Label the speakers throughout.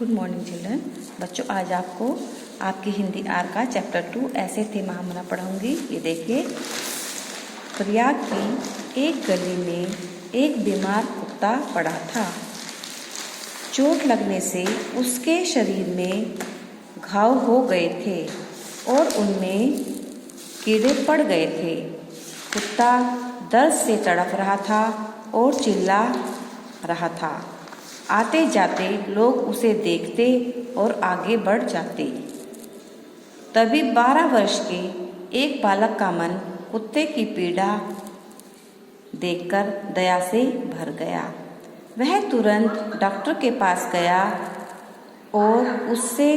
Speaker 1: Good morning children. बच्चों, आज आपको आपकी हिंदी आर का चैप्टर 2 ऐसे थे महामना पढ़ाऊंगी। ये देखिए, प्रयाग की एक गली में एक बीमार कुत्ता पड़ा था। चोट लगने से उसके शरीर में घाव हो गए थे और उनमें कीड़े पड़ गए थे। कुत्ता दर्द से तड़प रहा था और चिल्ला रहा था। आते जाते लोग उसे देखते और आगे बढ़ जाते। तभी 12 वर्ष के एक बालक का मन कुत्ते की पीड़ा देखकर दया से भर गया। वह तुरंत डॉक्टर के पास गया और उससे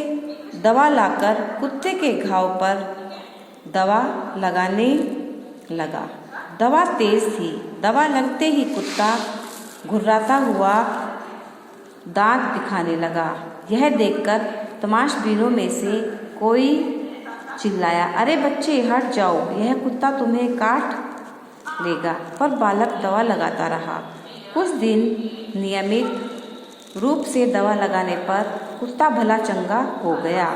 Speaker 1: दवा लाकर कुत्ते के घाव पर दवा लगाने लगा। दवा तेज थी। दवा लगते ही कुत्ता घुर्राता हुआ दांत दिखाने लगा। यह देखकर तमाशबीनों में से कोई चिल्लाया, अरे बच्चे हट जाओ, यह कुत्ता तुम्हें काट लेगा। पर बालक दवा लगाता रहा। कुछ दिन नियमित रूप से दवा लगाने पर कुत्ता भला चंगा हो गया।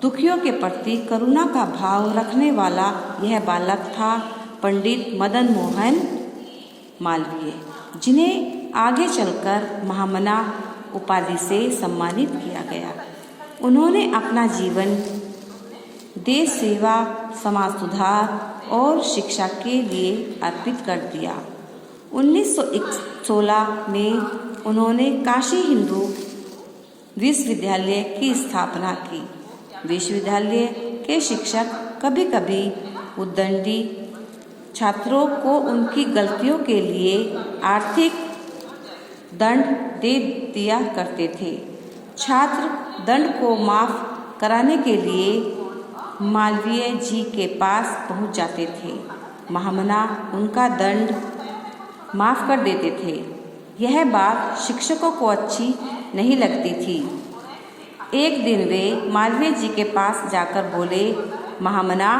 Speaker 1: दुखियों के प्रति करुणा का भाव रखने वाला यह बालक था पंडित मदन मोहन मालवीय, जिन्हें आगे चलकर महामना उपाधि से सम्मानित किया गया। उन्होंने अपना जीवन देश सेवा, समाज सुधार और शिक्षा के लिए अर्पित कर दिया। 1916 में उन्होंने काशी हिंदू विश्वविद्यालय की स्थापना की। विश्वविद्यालय के शिक्षक कभी कभी उद्दंडी छात्रों को उनकी गलतियों के लिए आर्थिक दंड दे दिया करते थे। छात्र दंड को माफ कराने के लिए मालवीय जी के पास पहुंच जाते थे। महामना उनका दंड माफ कर देते थे। यह बात शिक्षकों को अच्छी नहीं लगती थी। एक दिन वे मालवीय जी के पास जाकर बोले, महामना,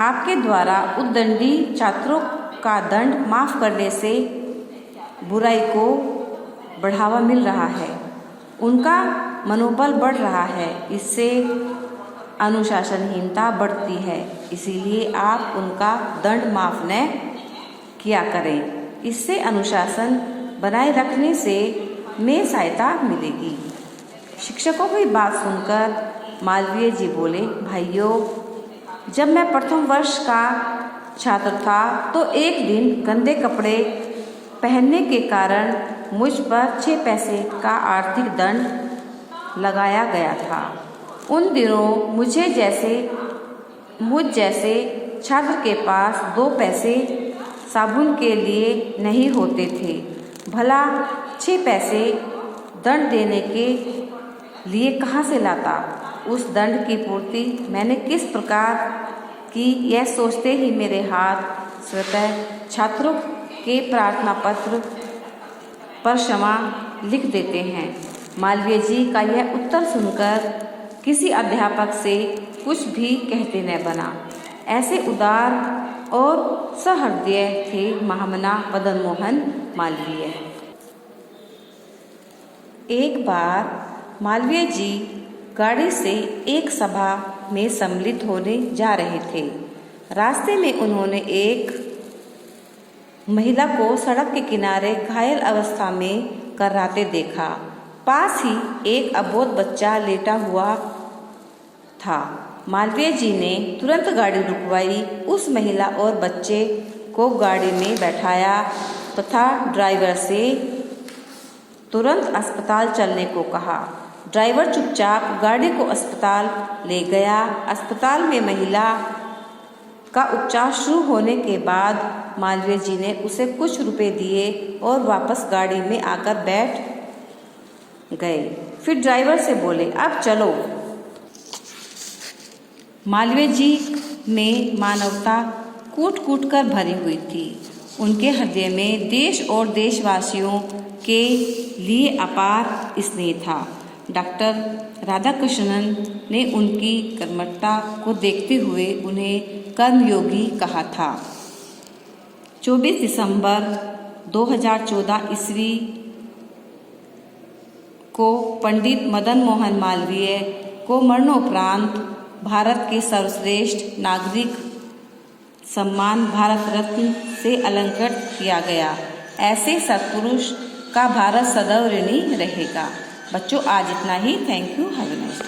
Speaker 1: आपके द्वारा उद्दंडी छात्रों का दंड माफ करने से बुराई को बढ़ावा मिल रहा है, उनका मनोबल बढ़ रहा है, इससे अनुशासनहीनता बढ़ती है, इसीलिए आप उनका दंड माफ न किया करें। इससे अनुशासन बनाए रखने से में सहायता मिलेगी। शिक्षकों की बात सुनकर मालवीय जी बोले, भाइयों, जब मैं प्रथम वर्ष का छात्र था तो एक दिन गंदे कपड़े पहनने के कारण मुझ पर 6 पैसे का आर्थिक दंड लगाया गया था। उन दिनों मुझ जैसे छात्र के पास 2 पैसे साबुन के लिए नहीं होते थे। भला 6 पैसे दंड देने के लिए कहाँ से लाता? उस दंड की पूर्ति मैंने किस प्रकार की, यह सोचते ही मेरे हाथ स्वतः छात्रों के प्रार्थना पत्र पर क्षमा लिख देते हैं। मालवीय जी का यह उत्तर सुनकर किसी अध्यापक से कुछ भी कहते न बना। ऐसे उदार और सहृदय थे महामना मदन मोहन मालवीय। एक बार मालवीय जी गाड़ी से एक सभा में सम्मिलित होने जा रहे थे। रास्ते में उन्होंने एक महिला को सड़क के किनारे घायल अवस्था में कराहते देखा। पास ही एक अबोध बच्चा लेटा हुआ था। मालवीय जी ने तुरंत गाड़ी रुकवाई, उस महिला और बच्चे को गाड़ी में बैठाया तथा ड्राइवर से तुरंत अस्पताल चलने को कहा। ड्राइवर चुपचाप गाड़ी को अस्पताल ले गया। अस्पताल में महिला का उपचार शुरू होने के बाद मालवीय जी ने उसे कुछ रुपए दिए और वापस गाड़ी में आकर बैठ गए। फिर ड्राइवर से बोले, अब चलो। मालवीय जी में मानवता कूट कूट कर भरी हुई थी। उनके हृदय में देश और देशवासियों के लिए अपार स्नेह था। डॉक्टर राधाकृष्णन ने उनकी कर्मठता को देखते हुए उन्हें कर्मयोगी कहा था। 24 दिसंबर 2014 ईस्वी को पंडित मदन मोहन मालवीय को मरणोपरांत भारत के सर्वश्रेष्ठ नागरिक सम्मान भारत रत्न से अलंकृत किया गया। ऐसे सत्पुरुष का भारत सदैव ऋणी रहेगा। बच्चों आज इतना ही। Thank you. Have a nice day.